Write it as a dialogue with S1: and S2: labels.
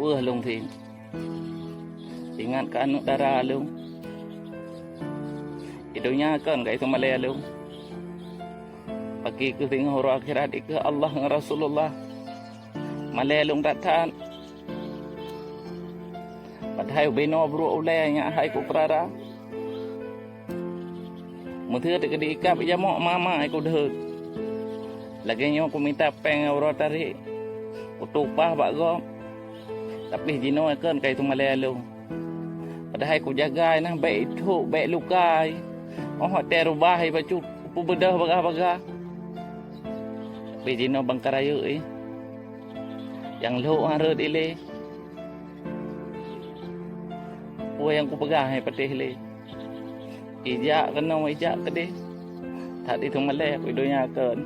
S1: lung phin ingat ka anu dara lung idunya kan kai Somalia lung pagi ke tengah huru akhirat ke Allah dengan Rasulullah malelung datan padahal beno bro ulenya hai ku prara muthir de kedi ikap jamo mama aku deh lagi nyo aku minta peng euro tarik utupah pak go tapi jino kan kai tu malelung padahal ku jaga nah baik itu baik lukai oh terubah hai bacu pu bedah bagah-bagah tapi jino bangkarayu yang lo harus ile yang ku pegang hai patih le ijak kena ijak ke deh tak di tu malai aku idonya kan